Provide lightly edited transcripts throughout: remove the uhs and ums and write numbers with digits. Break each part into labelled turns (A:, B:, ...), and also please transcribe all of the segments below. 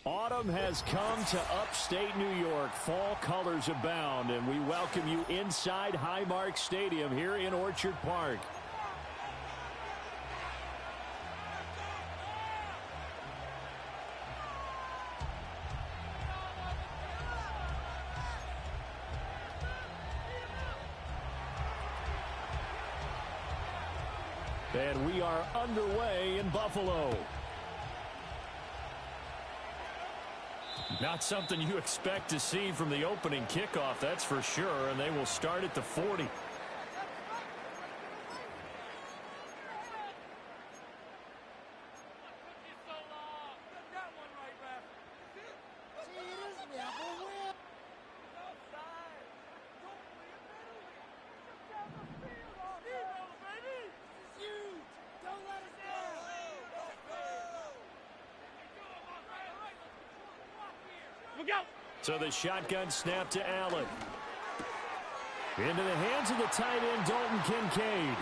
A: Autumn has come to upstate New York. Fall colors abound, and we welcome you inside Highmark Stadium here in Orchard Park. And we are underway in Buffalo. Not something you expect to see from the opening kickoff, that's for sure, and they will start at the 40. So the shotgun snap to Allen. Into the hands of the tight end, Dalton Kincaid.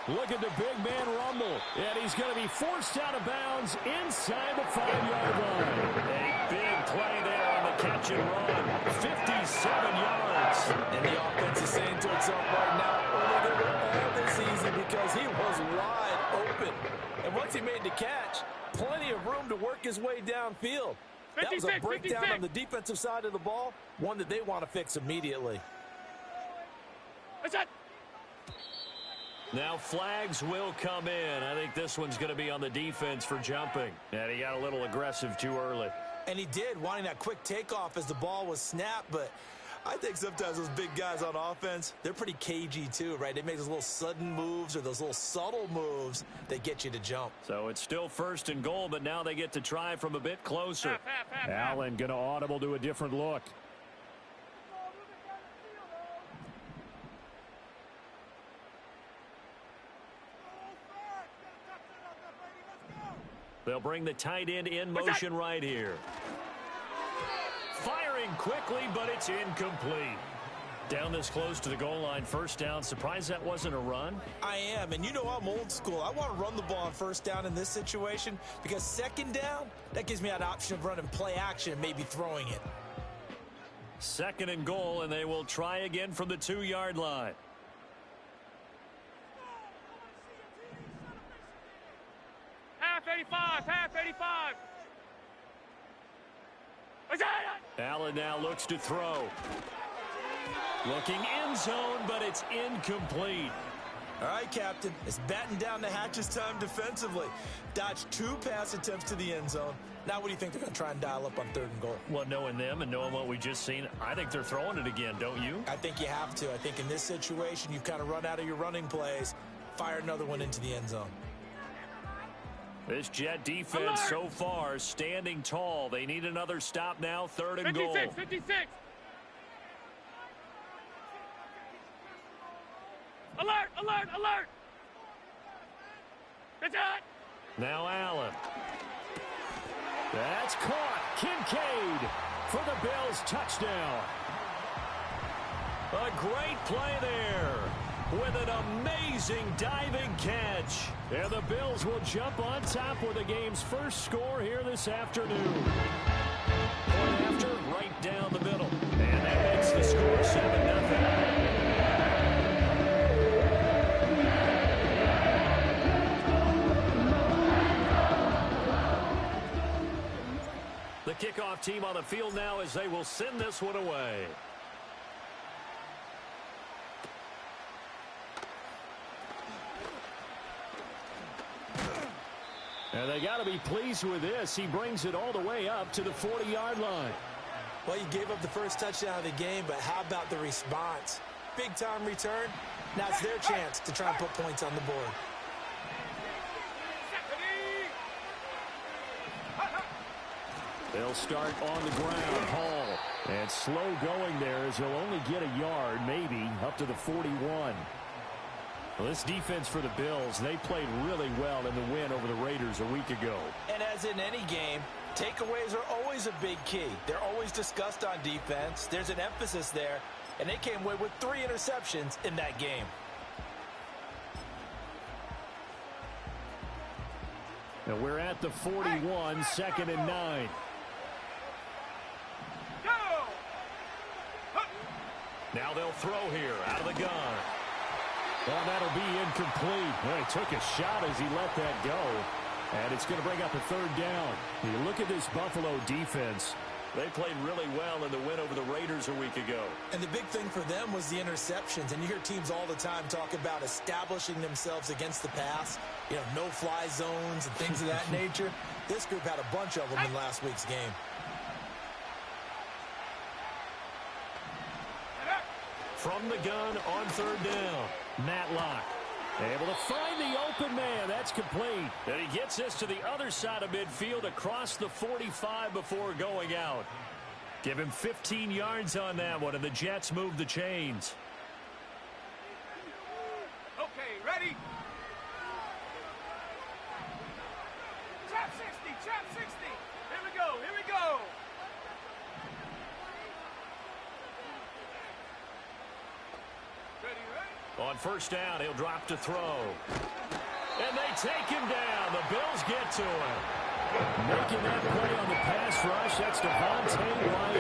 A: Look at the big man rumble. And he's going to be forced out of bounds inside the 5-yard line. A big play there on the catch and run. 57 yards.
B: And the offense is saying to itself right now, only they were all this easy because he was wide open. And once he made the catch, plenty of room to work his way downfield. That was a breakdown on the defensive side of the ball, one that they want to fix immediately.
A: Now flags will come in. I think this one's going to be on the defense for jumping. And he got a little aggressive too early.
B: And he did, wanting that quick takeoff as the ball was snapped, but I think sometimes those big guys on offense, they're pretty cagey too, right? They make those little sudden moves or those little subtle moves that get you to jump.
A: So it's still 1st and goal, but now they get to try from a bit closer. Allen going to audible to a different look. They'll bring the tight end in motion right here. Firing quickly, but it's incomplete. Down this close to the goal line, 1st down. Surprised that wasn't a run?
B: I am, and you know I'm old school. I want to run the ball on 1st down in this situation because 2nd down, that gives me an option of running play action and maybe throwing it.
A: 2nd and goal, and they will try again from the 2-yard line.
C: Half 85.
A: Allen now looks to throw. Looking end zone, but it's incomplete.
B: All right, Captain. It's batten down the hatches time defensively. Dodged 2 pass attempts to the end zone. Now what do you think they're going to try and dial up on 3rd and goal?
A: Well, knowing them and knowing what we just seen, I think they're throwing it again, don't you?
B: I think you have to. I think in this situation, you've kind of run out of your running plays. Fire another one into the end zone.
A: This Jet defense so far standing tall. They need another stop now. 3rd and goal.
C: 56. Alert. It's out.
A: Now Allen. That's caught. Kincaid for the Bills touchdown. A great play there with an amazing diving catch. And the Bills will jump on top with the game's first score here this afternoon. Point after, right down the middle. And that makes the score 7-0. The kickoff team on the field now as they will send this one away. And they got to be pleased with this. He brings it all the way up to the 40-yard line.
B: Well, you gave up the first touchdown of the game, but how about the response? Big-time return. Now it's their chance to try and put points on the board.
A: They'll start on the ground. Hall. And slow going there as he'll only get a yard, maybe, up to the 41. Well, this defense for the Bills, they played really well in the win over the Raiders a week ago.
B: And as in any game, takeaways are always a big key. They're always discussed on defense. There's an emphasis there, and they came away with 3 interceptions in that game.
A: And we're at the 41, second and 9. Now they'll throw here out of the gun. Well, that'll be incomplete. Well, he took a shot as he let that go. And it's going to bring up a third down. You look at this Buffalo defense.
B: They played really well in the win over the Raiders a week ago.
D: And the big thing for them was the interceptions. And you hear teams all the time talk about establishing themselves against the pass. You know, no-fly zones and things of that nature. This group had a bunch of them in last week's game.
A: From the gun on third down, Matlock able to find the open man. That's complete. And he gets this to the other side of midfield across the 45 before going out. Give him 15 yards on that one, and the Jets move the chains.
C: Okay, ready? Trap 60, trap 60. Here we go, here we go.
A: On first down, he'll drop to throw. And they take him down. The Bills get to him. Making that play on the pass rush, that's Devontae Wyatt.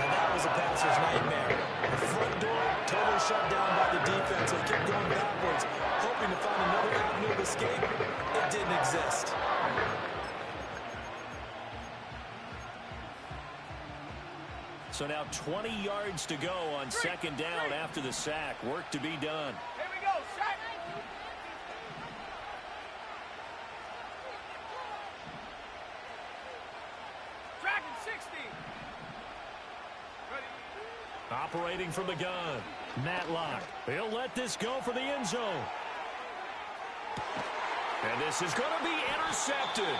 D: And that was a passer's nightmare. The front door totally shut down by the defense. They kept going backwards, hoping to find another avenue of escape. It didn't exist.
A: So now 20 yards to go on second down after the sack. Work to be done.
C: Here we go, sack. Dragon 60. Ready.
A: Operating from the gun, Matlock. He'll let this go for the end zone. And this is going to be intercepted.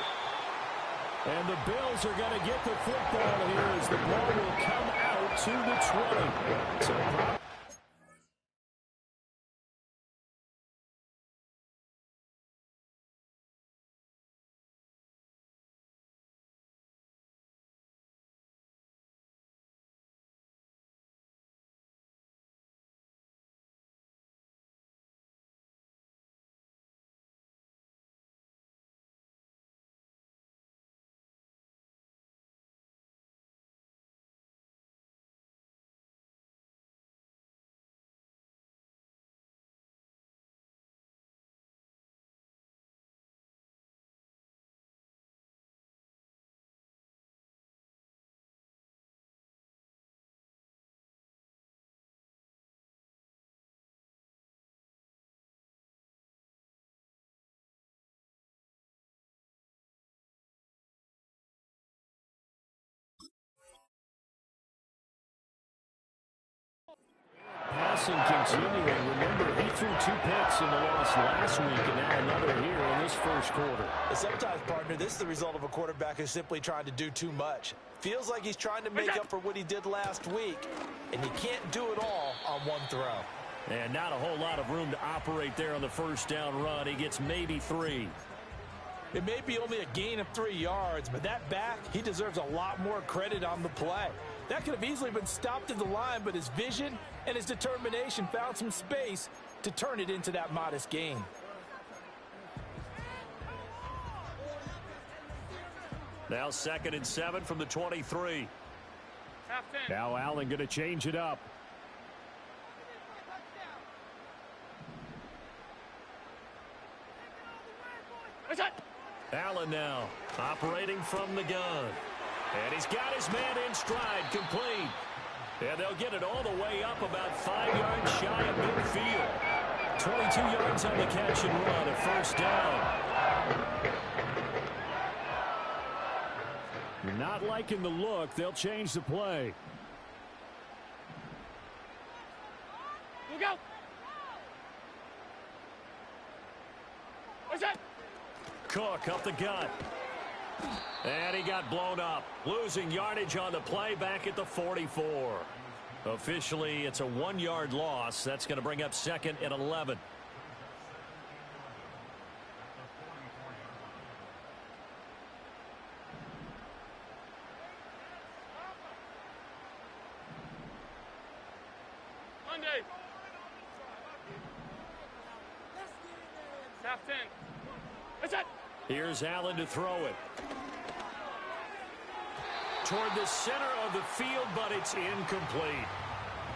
A: And the Bills are going to get the football here as the ball will come out to the 20. So passing continuing. Remember, he threw 2 picks in the loss last week, and now another here in this first quarter.
D: Sometimes, partner, this is the result of a quarterback who's simply trying to do too much. Feels like he's trying to make up for what he did last week, and he can't do it all on one throw.
A: And not a whole lot of room to operate there on the first down run. He gets maybe 3.
D: It may be only a gain of 3 yards, but that back, he deserves a lot more credit on the play. That could have easily been stopped at the line, but his vision and his determination found some space to turn it into that modest gain.
A: Now 2nd and 7 from the 23.
C: Half 10.
A: Now Allen going to change it up. Allen now operating from the gun. And he's got his man in stride, complete. And they'll get it all the way up about 5 yards shy of midfield. 22 yards on the catch and run, a first down. You're not liking the look. They'll change the play.
C: Look out. What's that?
A: Cook up the gut. And he got blown up. Losing yardage on the play back at the 44. Officially, it's a 1-yard loss. That's going to bring up 2nd and 11.
C: Monday. Half 10. What's that?
A: Here's Allen to throw it. Toward the center of the field, but it's incomplete.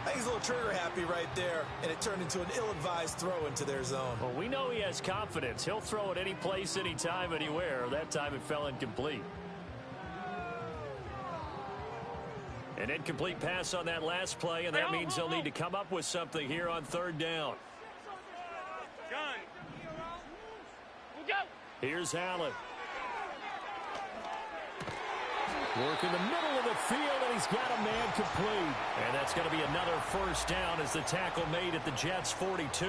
B: I think he's a little trigger happy right there, and it turned into an ill-advised throw into their zone.
A: Well, we know he has confidence. He'll throw it any place, anytime, anywhere. That time it fell incomplete. An incomplete pass on that last play, and that means they'll need to come up with something here on third down.
C: Gun. We'll go.
A: Here's Allen. Work in the middle of the field, and he's got a man complete. And that's going to be another first down as the tackle made at the Jets' 42.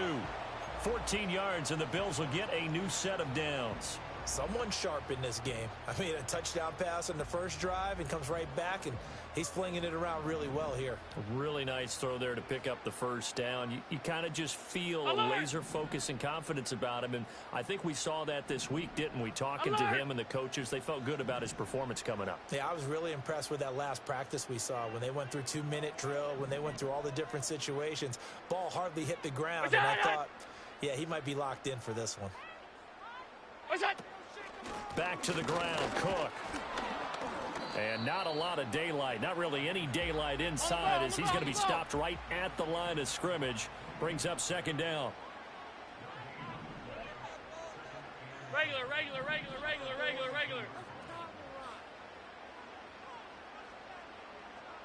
A: 14 yards, and the Bills will get a new set of downs.
B: Someone sharp in this game. I mean, a touchdown pass on the first drive and comes right back, and he's flinging it around really well here.
A: A really nice throw there to pick up the first down. You kind of just feel a laser focus and confidence about him, and I think we saw that this week, didn't we? Talking to him and the coaches, they felt good about his performance coming up.
B: Yeah, I was really impressed with that last practice we saw when they went through 2-minute drill, when they went through all the different situations. Ball hardly hit the ground, and I thought, yeah, he might be locked in for this one.
C: What's that?
A: Back to the ground, Cook. And not a lot of daylight, not really any daylight inside as he's going to be stopped right at the line of scrimmage. Brings up second down.
C: Regular.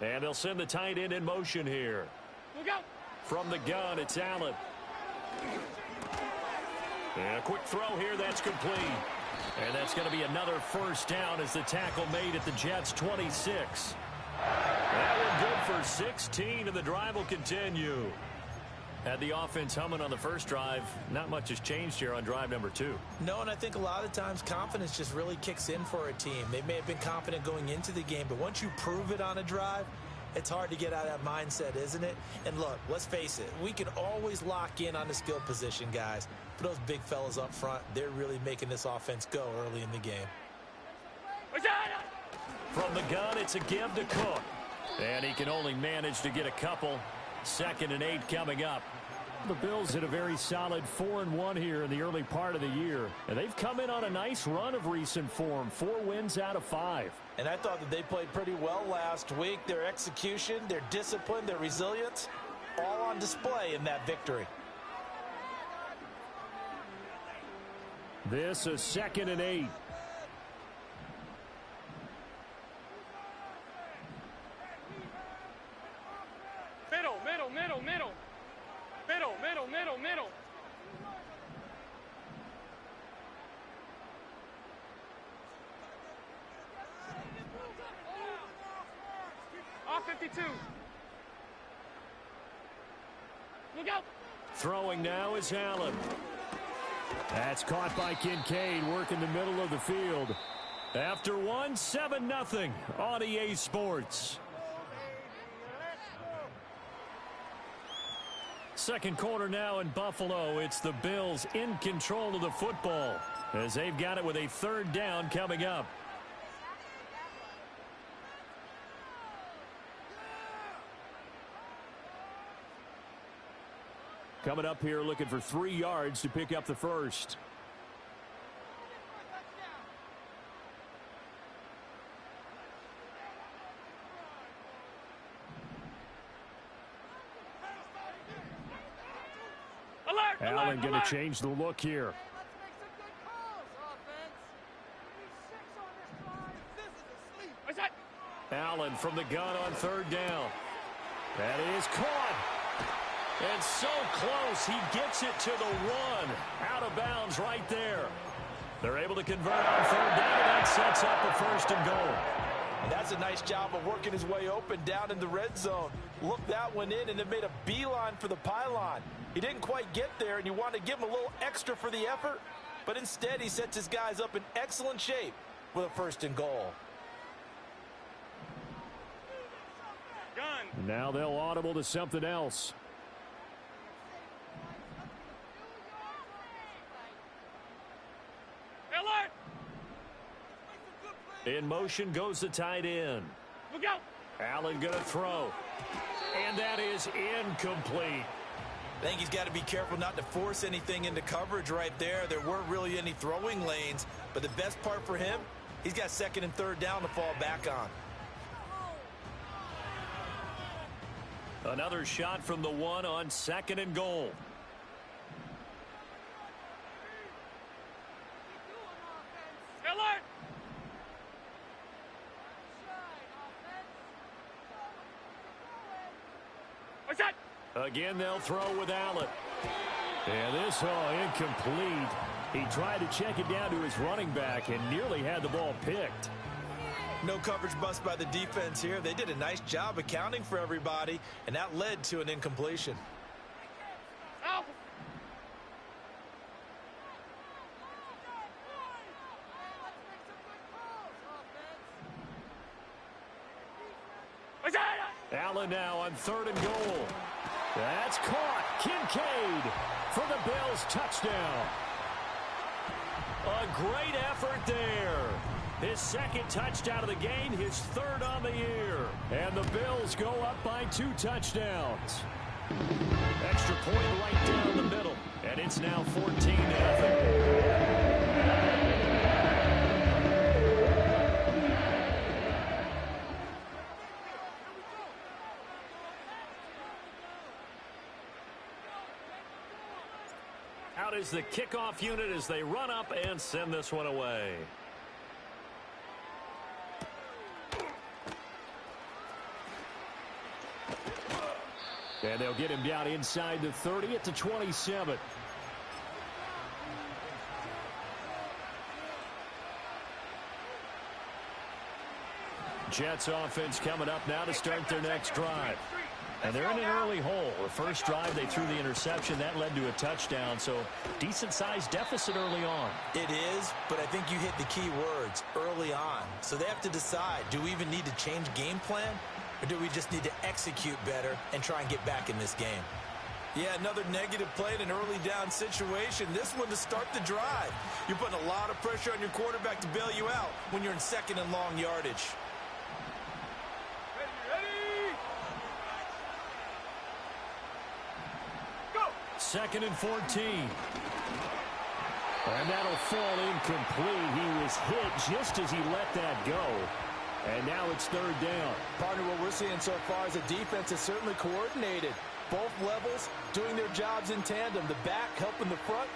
A: And they'll send the tight end in motion here.
C: We'll go.
A: From the gun, it's Allen. And a quick throw here, that's complete. And that's going to be another first down as the tackle made at the Jets' 26. That one good for 16, and the drive will continue. Had the offense humming on the first drive. Not much has changed here on drive number 2.
B: No, and I think a lot of times confidence just really kicks in for a team. They may have been confident going into the game, but once you prove it on a drive, it's hard to get out of that mindset, isn't it? And look, let's face it, we can always lock in on the skill position, guys. But those big fellas up front, they're really making this offense go early in the game.
A: From the gun, it's a give to Cook. And he can only manage to get a couple. 2nd and 8 coming up. The Bills had a very solid 4-1 here in the early part of the year. And they've come in on a nice run of recent form. 4 wins out of 5.
B: And I thought that they played pretty well last week. Their execution, their discipline, their resilience, all on display in that victory.
A: This is 2nd and 8.
C: Middle. Off 52. Look out.
A: Throwing now is Allen. That's caught by Kincaid, working the middle of the field. After one, 7-0 on EA Sports. Second quarter now in Buffalo. It's the Bills in control of the football as they've got it with a third down coming up. Coming up here looking for 3 yards to pick up the first. Allen going to change the look here. Allen from the gun on third down. That is caught. And so close, he gets it to the 1. Out of bounds right there. They're able to convert on third down, and that sets up a 1st and goal.
B: And that's a nice job of working his way open down in the red zone. Looked that one in and then made a beeline for the pylon. He didn't quite get there, and you want to give him a little extra for the effort, but instead he sets his guys up in excellent shape with a 1st and goal.
C: Gun.
A: Now they'll audible to something else.
C: Alert.
A: In motion goes the tight end.
C: Look out.
A: Allen going to throw. And that is incomplete.
B: I think he's got to be careful not to force anything into coverage right there. There weren't really any throwing lanes, but the best part for him, he's got second and third down to fall back on.
A: Another shot from the one on second and goal.
C: Alert! What's that?
A: Again, they'll throw with Allen. And this incomplete. He tried to check it down to his running back and nearly had the ball picked.
B: No coverage bust by the defense here. They did a nice job accounting for everybody, and that led to an incompletion.
C: Out! What's that?
A: Allen now on third and goal. That's caught. Kincaid for the Bills touchdown. A great effort there. His second touchdown of the game, his third on the year. And the Bills go up by 2 touchdowns. Extra point right down the middle. And it's now 14-0. Out is the kickoff unit as they run up and send this one away. And they'll get him down inside the 30 at the 27. Jets offense coming up now to start their next drive. And they're in an early hole. The first drive, they threw the interception. That led to a touchdown, so decent-sized deficit early on.
B: It is, but I think you hit the key words, early on. So they have to decide, do we even need to change game plan, or do we just need to execute better and try and get back in this game? Yeah, another negative play in an early down situation. This one to start the drive. You're putting a lot of pressure on your quarterback to bail you out when you're in second and long yardage.
A: Second and 14. And that'll fall incomplete. He was hit just as he let that go. And now it's third down.
B: Partner, what we're seeing so far is the defense is certainly coordinated. Both levels doing their jobs in tandem. The back helping the front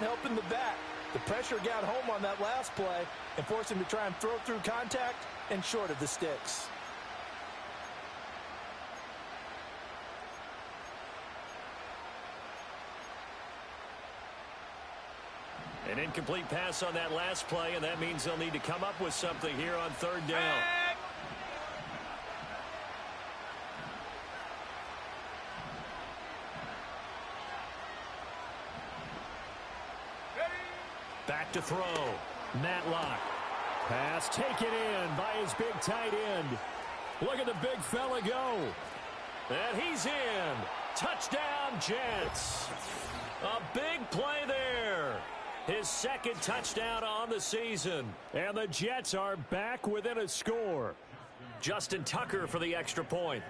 B: helping the back. The pressure got home on that last play and forced him to try and throw through contact and short of the sticks.
A: An incomplete pass on that last play, and that means they'll need to come up with something here on third down. Back to throw. Matlock. Pass taken in by his big tight end. Look at the big fella go. And he's in. Touchdown, Jets. A big play there. His second touchdown on the season. And the Jets are back within a score. Justin Tucker for the extra point.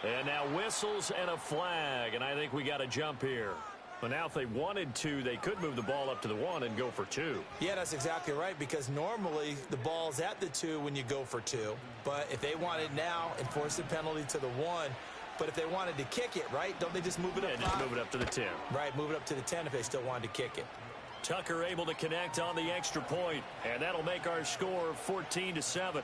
A: And now whistles and a flag. And I think we got a jump here. But now if they wanted to, they could move the ball up to the 1 and go for 2.
B: Yeah, that's exactly right, because normally the ball's at the 2 when you go for 2. But if they want it now, enforce the penalty to the 1. But if they wanted to kick it, right, don't they just move it up?
A: Yeah, just move it up to the 10.
B: Right, move it up to the 10 if they still wanted to kick it.
A: Tucker able to connect on the extra point, and that'll make our score 14-7.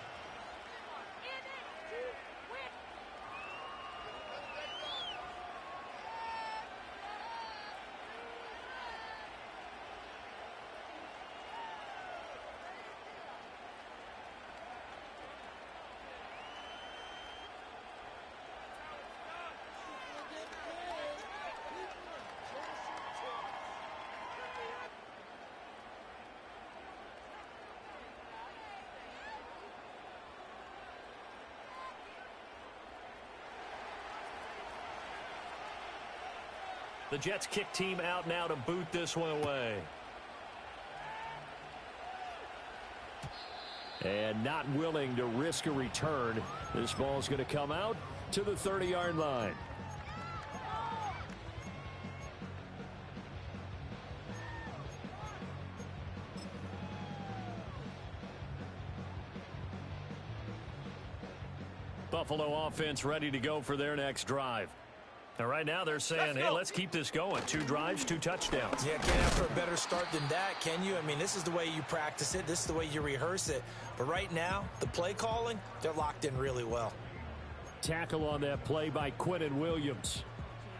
A: The Jets kick team out now to boot this one away. And not willing to risk a return. This ball's going to come out, to the 30-yard line. Buffalo offense ready to go for their next drive. And right now they're saying, hey, let's keep this going. 2 drives, 2 touchdowns.
D: Yeah, can't ask for a better start than that, can you? I mean, this is the way you practice it. This is the way you rehearse it. But right now, the play calling, they're locked in really well.
A: Tackle on that play by Quinnen Williams.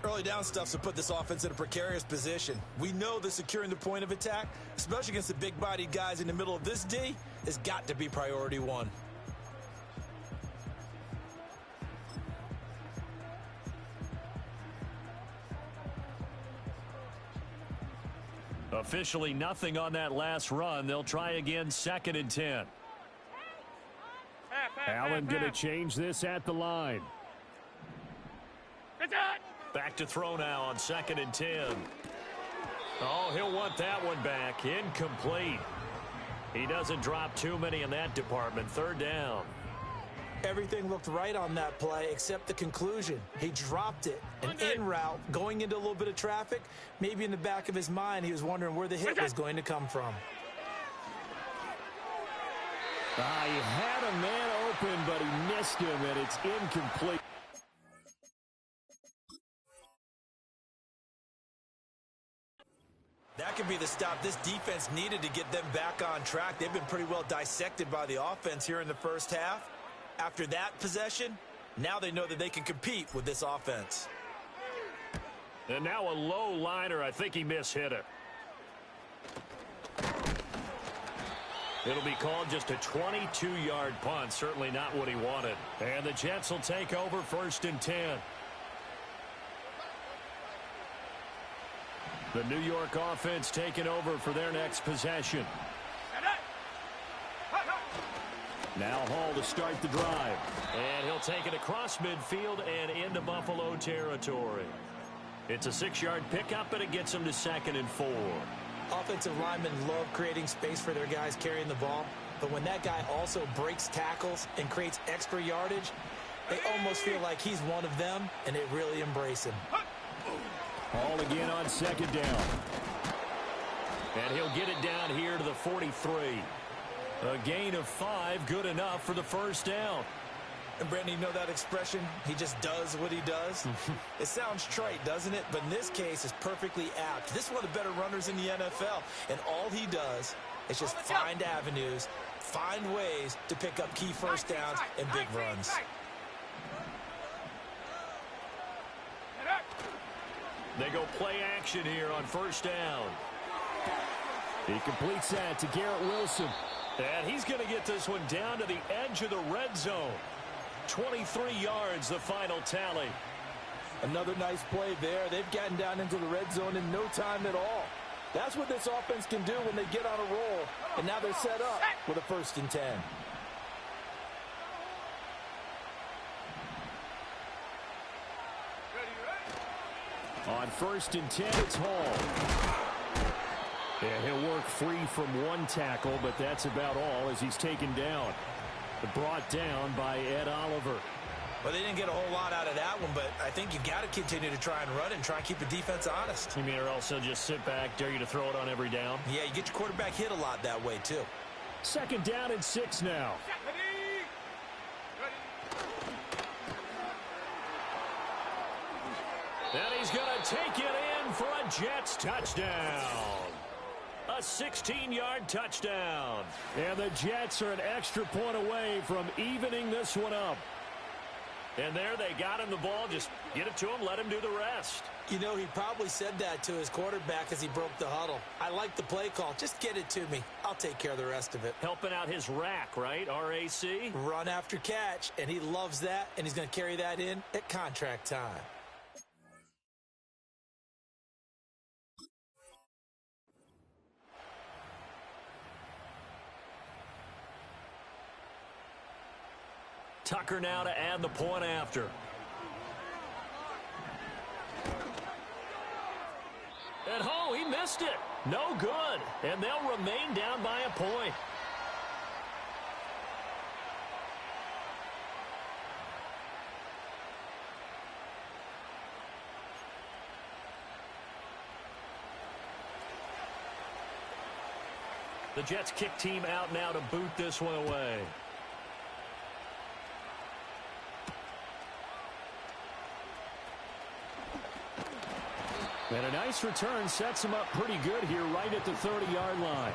B: Early down stuff's to put this offense in a precarious position. We know that securing the point of attack, especially against the big-bodied guys in the middle of this D, has got to be priority 1.
A: Officially nothing on that last run. They'll try again, 2nd and 10. Allen going to change this at the line. Back to throw now on 2nd and 10. Oh, he'll want that one back. Incomplete. He doesn't drop too many in that department. 3rd down.
D: Everything looked right on that play except the conclusion. He dropped it. An in route, going into a little bit of traffic. Maybe in the back of his mind, he was wondering where the hit was going to come from.
A: He had a man open, but he missed him, and it's incomplete.
B: That could be the stop this defense needed to get them back on track. They've been pretty well dissected by the offense here in the first half. After that possession, now they know that they can compete with this offense.
A: And now a low liner. I think he mishit it. It'll be called just a 22-yard punt. Certainly not what he wanted. And the Jets will take over 1st and 10. The New York offense taking over for their next possession. Now Hall to start the drive. And he'll take it across midfield and into Buffalo territory. It's a 6-yard pickup, and it gets him to 2nd and 4.
D: Offensive linemen love creating space for their guys carrying the ball. But when that guy also breaks tackles and creates extra yardage, they almost feel like he's one of them, and they really embrace him.
A: Hall again on 2nd down. And he'll get it down here to the 43. A gain of 5, good enough for the 1st down.
B: And Brandon, you know that expression? He just does what he does. It sounds trite, doesn't it? But in this case, it's perfectly apt. This is one of the better runners in the NFL. And all he does is just find avenues, find ways to pick up key 1st downs and big runs.
A: They go play action here on 1st down. He completes that to Garrett Wilson. And he's going to get this one down to the edge of the red zone. 23 yards, the final tally.
D: Another nice play there. They've gotten down into the red zone in no time at all. That's what this offense can do when they get on a roll. And now they're set up with a 1st and 10.
A: On 1st and 10, it's Hall. Yeah, he'll work free from one tackle, but that's about all as he's taken down. Brought down by Ed Oliver.
B: Well, they didn't get a whole lot out of that one, but I think you got to continue to try and run and try and keep the defense honest.
A: You mean or else they'll just sit back, dare you to throw it on every down?
B: Yeah, you get your quarterback hit a lot that way, too.
A: 2nd down and 6 now. And he's going to take it in for a Jets touchdown. A 16-yard touchdown. And the Jets are an extra point away from evening this one up. And there they got him the ball. Just get it to him, let him do the rest.
D: You know, he probably said that to his quarterback as he broke the huddle. I like the play call. Just get it to me. I'll take care of the rest of it.
A: Helping out his rack, right? RAC?
D: Run after catch, and he loves that, and he's going to carry that in at contract time.
A: Tucker now to add the point after. And he missed it. No good. And they'll remain down by a point. The Jets kick team out now to boot this one away. And a nice return sets him up pretty good here right at the 30-yard line.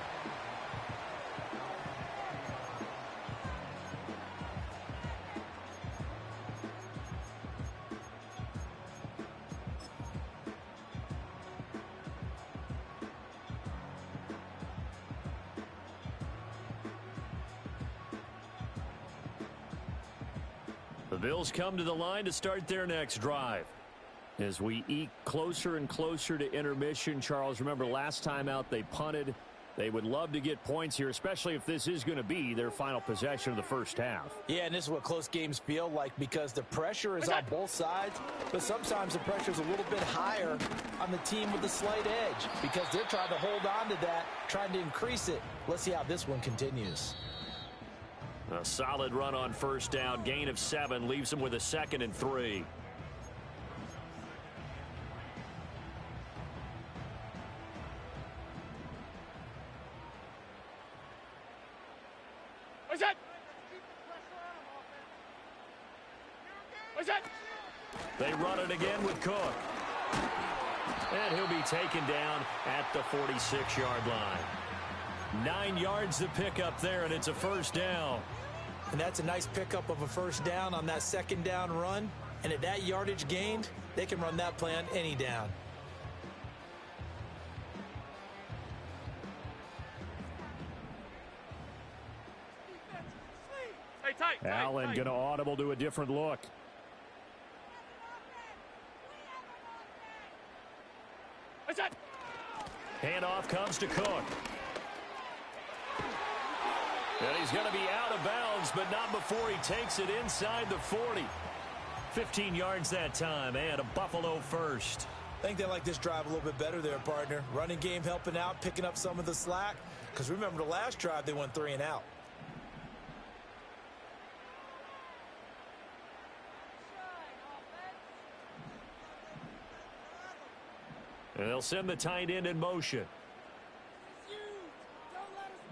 A: The Bills come to the line to start their next drive. As we eke closer and closer to intermission, Charles, remember last time out they punted. They would love to get points here, especially if this is going to be their final possession of the first half.
D: Yeah, and this is what close games feel like because the pressure is on both sides, but sometimes the pressure is a little bit higher on the team with the slight edge because they're trying to hold on to that, trying to increase it. Let's see how this one continues.
A: A solid run on first down. Gain of 7 leaves them with a 2nd and 3.
C: What's that? What's that?
A: They run it again with Cook. And he'll be taken down at the 46-yard line. 9 yards to pick up there, and it's a first down.
D: And that's a nice pickup of a first down on that second down run. And at that yardage gained, they can run that play on any down.
C: Hey, tight,
A: Allen going to audible to a different look.
C: What's that?
A: Handoff comes to Cook. And he's going to be out of bounds, but not before he takes it inside the 40. 15 yards that time, and a Buffalo first.
D: I think they like this drive a little bit better there, partner. Running game helping out, picking up some of the slack. Because remember the last drive, they went 3 and out.
A: And they'll send the tight end in motion.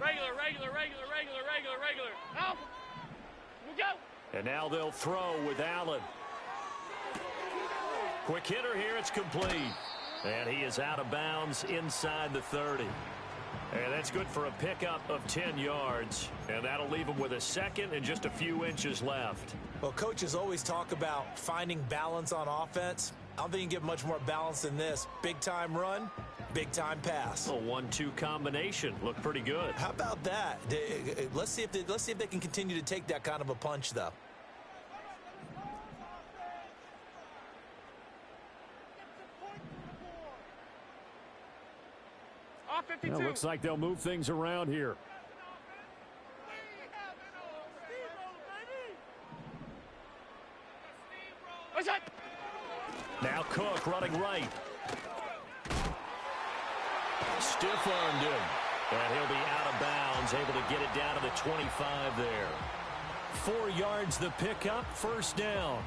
C: Regular. Out. We go.
A: And now they'll throw with Allen. Quick hitter here. It's complete. And he is out of bounds inside the 30. And that's good for a pickup of 10 yards. And that'll leave him with a 2nd and just a few inches left.
D: Well, coaches always talk about finding balance on offense. I don't think you can get much more balance than this. Big-time run, big-time pass.
A: A 1-2 combination. Looked pretty good.
D: How about that? Let's see if they can continue to take that kind of a punch, though.
A: Well, looks like they'll move things around here.
C: What's that?
A: Now Cook running right. Stiff-armed him. And he'll be out of bounds, able to get it down to the 25 there. 4 yards the pickup, first down.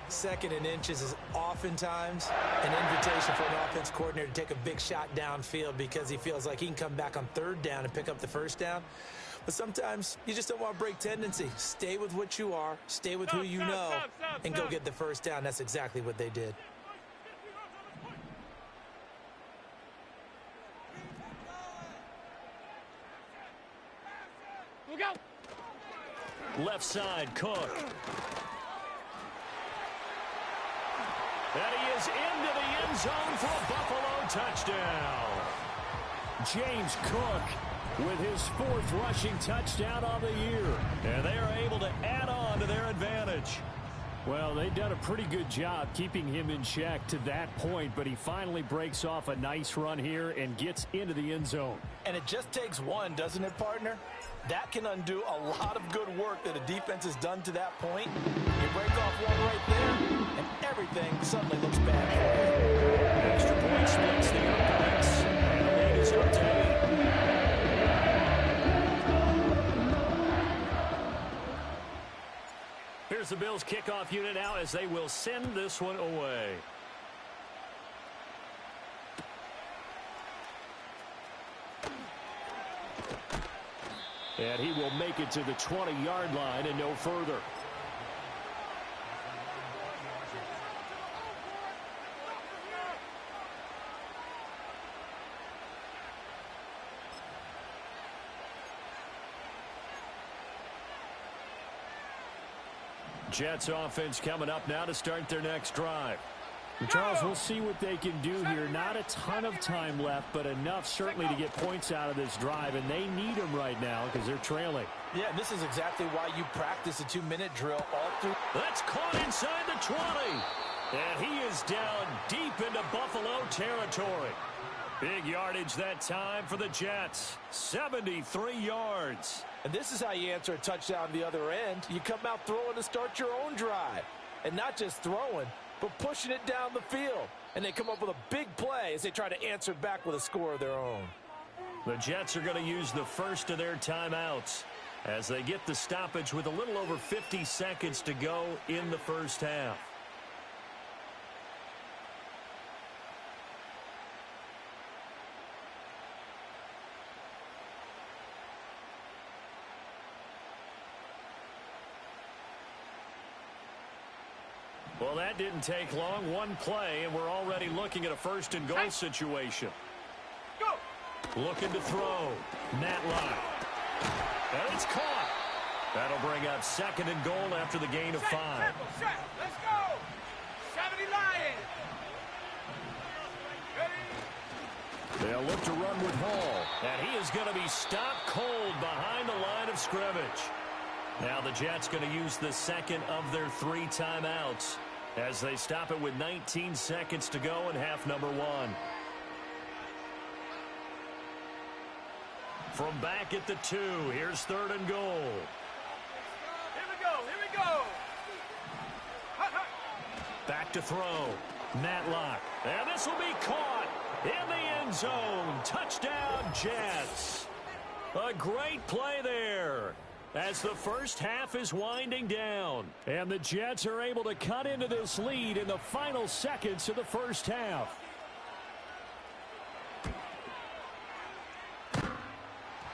D: 2nd and inches is oftentimes an invitation for an offense coordinator to take a big shot downfield because he feels like he can come back on 3rd down and pick up the first down. But sometimes you just don't want to break tendency. Stay with what you are, stay with who you know, and go get the first down. That's exactly what they did.
C: We go.
A: Left side, Cook. And he is into the end zone for a Buffalo touchdown. James Cook with his 4th rushing touchdown on the year. And they are able to add on to their advantage. Well, they've done a pretty good job keeping him in check to that point, but he finally breaks off a nice run here and gets into the end zone.
D: And it just takes one, doesn't it, partner? That can undo a lot of good work that a defense has done to that point. You break off one right there, and everything suddenly looks bad for you.
A: Extra point splits the uprights, and the lead is up to 8. Here's the Bills kickoff unit now as they will send this one away. And he will make it to the 20-yard line and no further. Jets offense coming up now to start their next drive. And Charles, we'll see what they can do here. Not a ton of time left, but enough certainly to get points out of this drive, and they need them right now because they're trailing.
D: Yeah, this is exactly why you practice a 2-minute drill all through.
A: That's caught inside the 20. And he is down deep into Buffalo territory. Big yardage that time for the Jets. 73 yards.
D: And this is how you answer a touchdown the other end. You come out throwing to start your own drive. And not just throwing, but pushing it down the field. And they come up with a big play as they try to answer back with a score of their own.
A: The Jets are going to use the first of their timeouts as they get the stoppage with a little over 50 seconds to go in the first half. Well, that didn't take long. One play, and we're already looking at a first-and-goal situation.
C: Go!
A: Looking to throw. Matlock. And it's caught. That'll bring up second and goal after the gain of 5.
C: Set. Let's go! 70 Lions! Ready?
A: They'll look to run with Hall. And he is going to be stopped cold behind the line of scrimmage. Now the Jets going to use the second of their 3 timeouts as they stop it with 19 seconds to go in half number 1. From back at the 2, here's third and goal.
C: Here we go, here we go!
A: Back to throw. Matlock. And this will be caught in the end zone. Touchdown, Jets. A great play there as the first half is winding down. And the Jets are able to cut into this lead in the final seconds of the first half.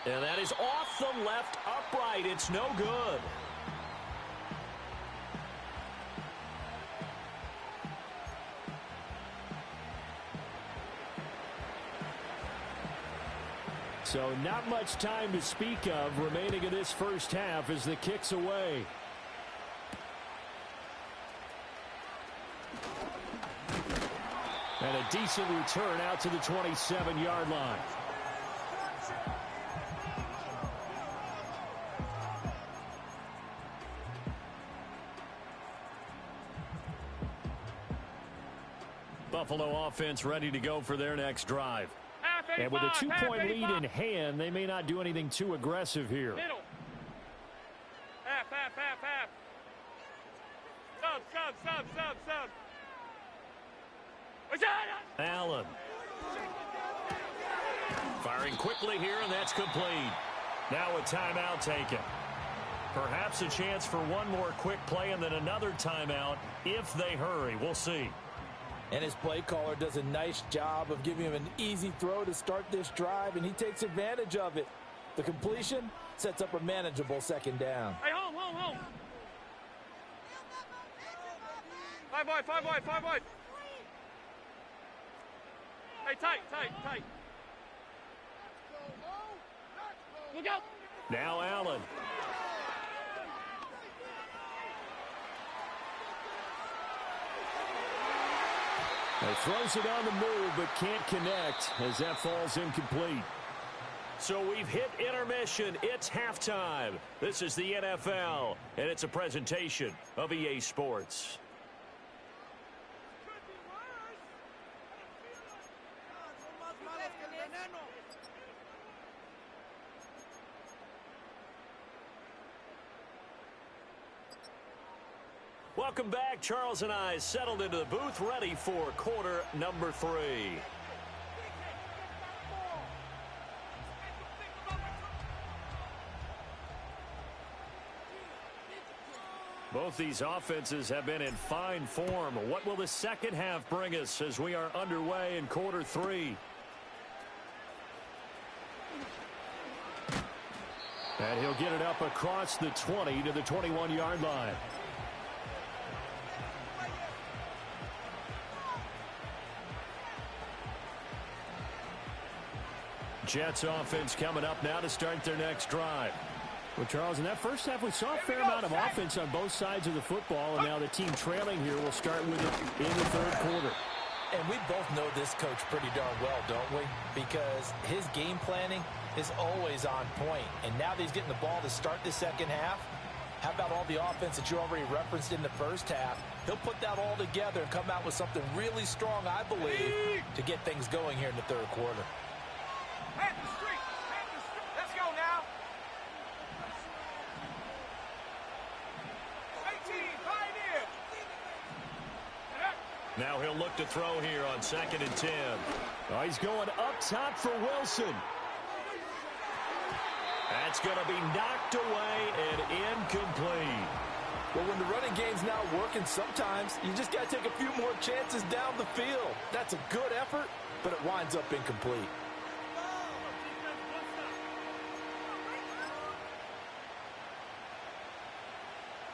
A: And that is off the left upright. It's no good. So not much time to speak of remaining in this first half as the kick's away. And a decent return out to the 27-yard line. Buffalo offense ready to go for their next drive. And with a 2-point lead in hand, they may not do anything too aggressive here.
C: Middle. Half. Sub.
A: Allen. Firing quickly here, and that's complete. Now a timeout taken. Perhaps a chance for one more quick play and then another timeout if they hurry. We'll see.
D: And his play caller does a nice job of giving him an easy throw to start this drive, and he takes advantage of it. The completion sets up a manageable second down.
C: Hey, home. Five wide. Hey, tight. Look out.
A: Now Allen. He throws it on the move, but can't connect as that falls incomplete. So we've hit intermission. It's halftime. This is the NFL, and it's a presentation of EA Sports. Welcome back. Charles and I settled into the booth, ready for quarter number 3. Both these offenses have been in fine form. What will the second half bring us as we are underway in quarter 3? And he'll get it up across the 20 to the 21-yard line. Jets offense coming up now to start their next drive. Well, Charles, in that first half, we saw a fair amount of offense on both sides of the football, and now the team trailing here will start with it in the third quarter.
D: And we both know this coach pretty darn well, don't we? Because his game planning is always on point. And now that he's getting the ball to start the second half, how about all the offense that you already referenced in the first half? He'll put that all together and come out with something really strong, I believe, to get things going here in the third quarter.
C: Head the street. Let's go now. 18, pioneer.
A: Now he'll look to throw here on 2nd and 10. Oh, he's going up top for Wilson. That's going to be knocked away and incomplete.
D: Well, when the running game's not working, sometimes you just got to take a few more chances down the field. That's a good effort, but it winds up incomplete.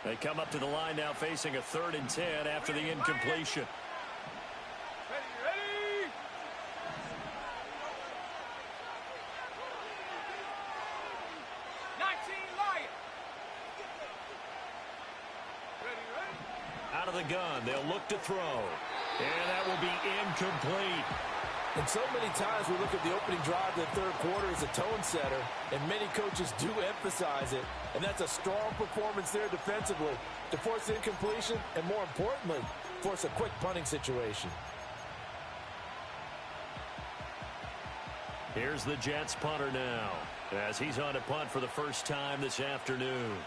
A: They come up to the line now facing a 3rd and 10 after the incompletion.
C: Ready. 19 Lion. Ready.
A: Out of the gun, they'll look to throw. And that will be incomplete.
D: And so many times we look at the opening drive of the third quarter as a tone setter, and many coaches do emphasize it. And that's a strong performance there defensively to force incompletion and, more importantly, force a quick punting situation.
A: Here's the Jets punter now as he's on to punt for the first time this afternoon.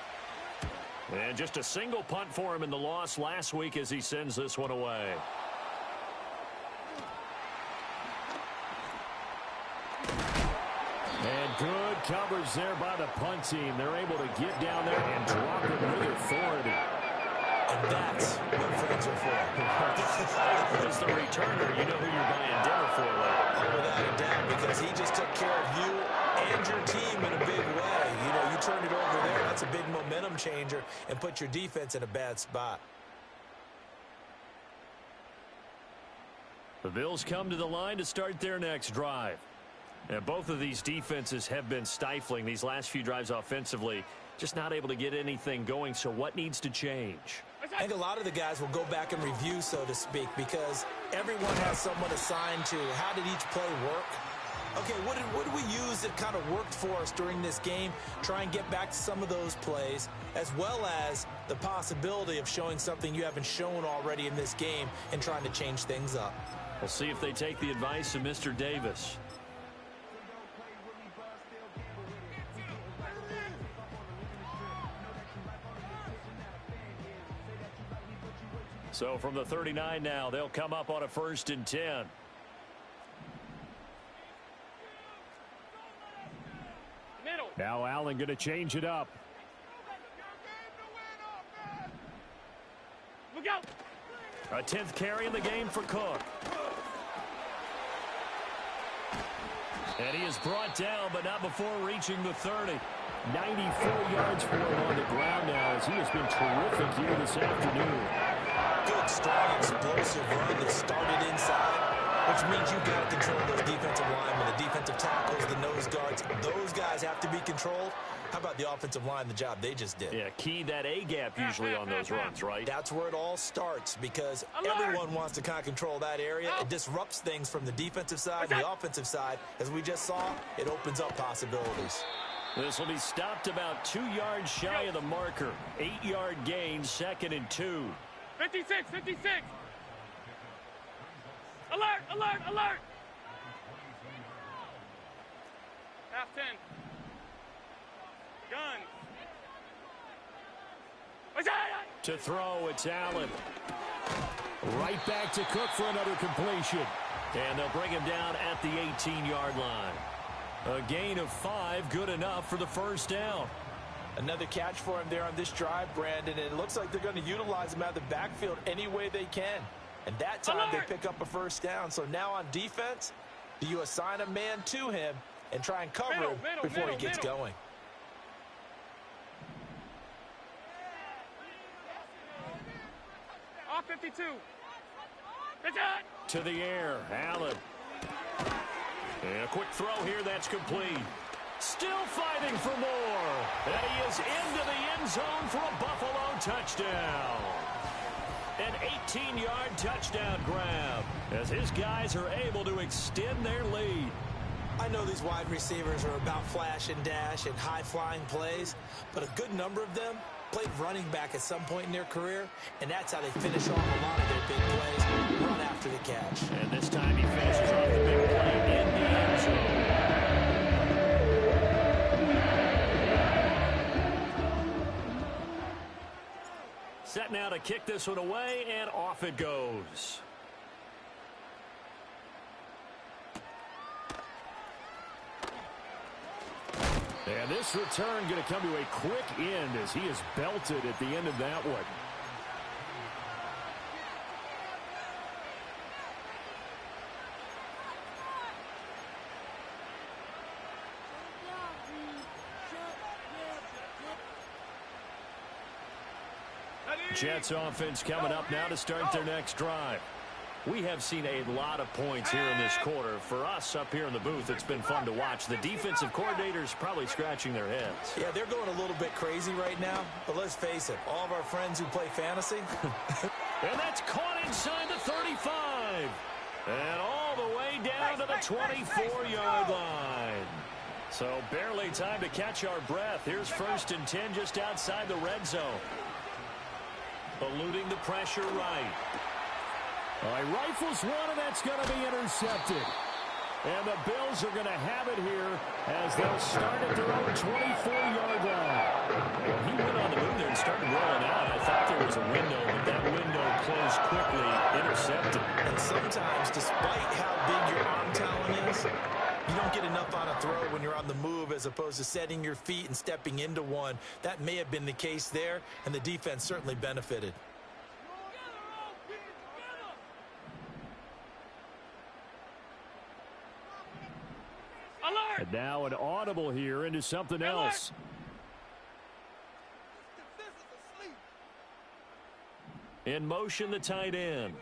A: And just a single punt for him in the loss last week as he sends this one away. And good coverage there by the punt team. They're able to get down there and drop it with authority.
D: And that's what friends are for.
A: As the returner, you know who you're buying dinner for later.
D: Without a doubt, because he just took care of you and your team in a big way. You know, you turned it over there. That's a big momentum changer and put your defense in a bad spot.
A: The Bills come to the line to start their next drive. And both of these defenses have been stifling these last few drives offensively. Just not able to get anything going. So what needs to change?
D: I think a lot of the guys will go back and review, so to speak, because everyone has someone assigned to how did each play work. Okay, what did we use that kind of worked for us during this game? Try and get back to some of those plays, as well as the possibility of showing something you haven't shown already in this game and trying to change things up.
A: We'll see if they take the advice of Mr. Davis. So from the 39 now, they'll come up on a 1st and 10.
C: Middle.
A: Now Allen going to change it up.
C: Look out.
A: A 10th carry in the game for Cook. And he is brought down, but not before reaching the 30. 94 yards for him on the ground now as he has been terrific here this afternoon.
D: Good, strong, explosive run that started inside, which means you've got to control those defensive linemen, the defensive tackles, the nose guards. Those guys have to be controlled. How about the offensive line, the job they just did?
A: Yeah, key that A-gap usually on those runs, right?
D: That's where it all starts because everyone wants to kind of control that area. It disrupts things from the defensive side and the offensive side. As we just saw, it opens up possibilities.
A: This will be stopped about 2 yards shy of the marker. 8-yard gain, 2nd and 2.
C: 56, 56. Alert, alert, alert. Half 10. Guns.
A: To throw, it's Allen. Right back to Cook for another completion. And they'll bring him down at the 18-yard line. A gain of 5, good enough for the first down.
D: Another catch for him there on this drive, Brandon, and it looks like they're going to utilize him out of the backfield any way they can. And that time they pick up a first down. So now on defense, do you assign a man to him and try and cover him before he gets going?
C: 52. It's on.
A: To the air, Allen. And a quick throw here, that's complete. Still fighting for more. And he is into the end zone for a Buffalo touchdown. An 18-yard touchdown grab as his guys are able to extend their lead.
B: I know these wide receivers are about flash and dash and high-flying plays, but a good number of them played running back at some point in their career, and that's how they finish off a lot of their big plays, run after the catch.
A: And this time he finishes off the big play in the end zone. Set now to kick this one away, and off it goes. And this return going to come to a quick end as he is belted at the end of that one. Jets offense coming up now to start their next drive. We have seen a lot of points here in this quarter. For us up here in the booth, it's been fun to watch. The defensive coordinators probably scratching their heads.
B: Yeah, they're going a little bit crazy right now, but let's face it, all of our friends who play fantasy.
A: And that's caught inside the 35. And all the way down to the 24-yard line. So barely time to catch our breath. Here's 1st and 10 just outside the red zone. Eluding the pressure right. All right, rifles one, and that's going to be intercepted. And the Bills are going to have it here as they'll start at their own 24-yard line. Well, he went on the move there and started rolling out. I thought there was a window, but that window closed quickly, intercepted.
B: And sometimes, despite how big your arm talent is, you don't get enough on a throw when you're on the move as opposed to setting your feet and stepping into one. That may have been the case there, and the defense certainly benefited.
A: And now an audible here into something else. In motion, the tight end.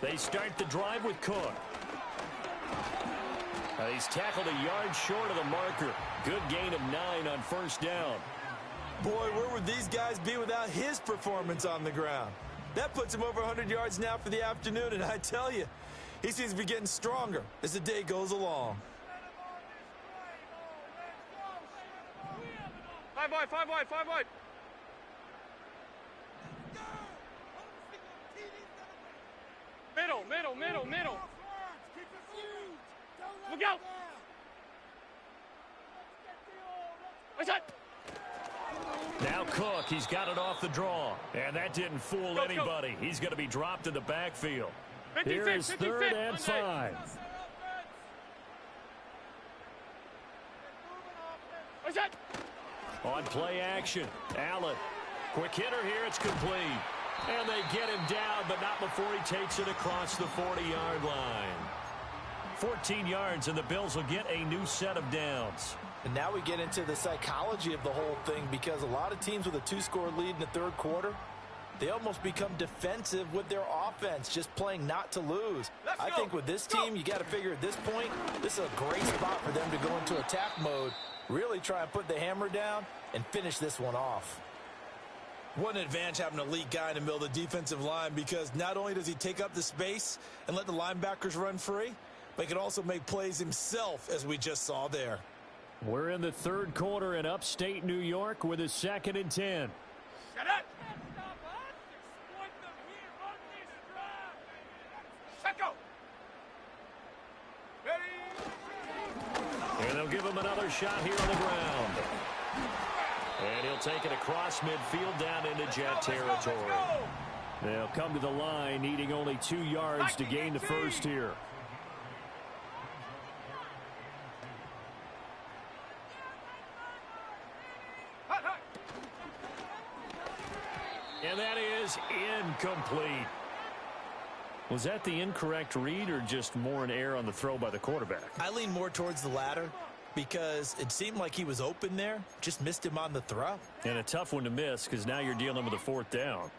A: They start the drive with Cook. He's tackled a yard short of the marker. Good gain of 9 on 1st down.
B: Boy, where would these guys be without his performance on the ground? That puts him over 100 yards now for the afternoon, and I tell you, he seems to be getting stronger as the day goes along.
C: 5 wide, 5 wide, 5 wide. Middle. Look out. What's that?
A: Now Cook, he's got it off the draw. And that didn't fool anybody. He's going to be dropped in the backfield. Here is 3rd and 5.
C: What's that?
A: On play action, Allen. Quick hitter here, it's complete. And they get him down, but not before he takes it across the 40-yard line. 14 yards, and the Bills will get a new set of downs.
B: And now we get into the psychology of the whole thing, because a lot of teams with a 2-score lead in the 3rd quarter, they almost become defensive with their offense, just playing not to lose. I think with this team, you got to figure at this point, this is a great spot for them to go into attack mode, really try and put the hammer down and finish this one off. What an advantage having an elite guy in the middle of the defensive line, because not only does he take up the space and let the linebackers run free, but he can also make plays himself, as we just saw there.
A: We're in the 3rd quarter in upstate New York with a 2nd and 10.
C: Shut up. Set go. Ready.
A: And they'll give him another shot here on the ground. And he'll take it across midfield down into Jet territory. They'll come to the line, needing only 2 yards to gain the first here. And that is incomplete. Was that the incorrect read or just more an error on the throw by the quarterback?
B: I lean more towards the latter.
D: because it seemed like he was open there, just missed him on the throw.
A: And a tough one to miss because now you're dealing with a fourth down.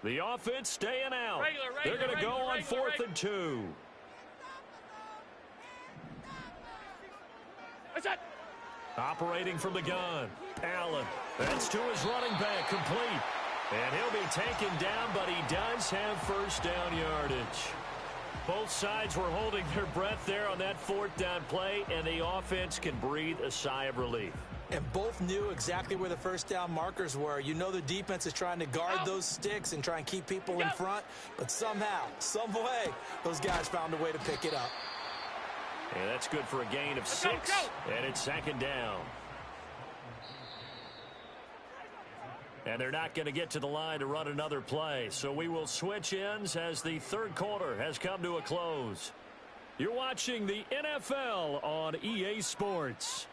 A: The offense staying out. They're going to go on 4th and 2. Operating from the gun. Allen. That's to his running back. Complete. And he'll be taken down, but he does have first down yardage. Both sides were holding their breath there on that 4th down play, and the offense can breathe a sigh of relief.
D: And both knew exactly where the first down markers were. You know the defense is trying to guard those sticks and try and keep people in front, but somehow, some way, those guys found a way to pick it up.
A: And that's good for a gain of 6, and it's 2nd down. And they're not going to get to the line to run another play, so we will switch ends as the 3rd quarter has come to a close. You're watching the NFL on EA Sports.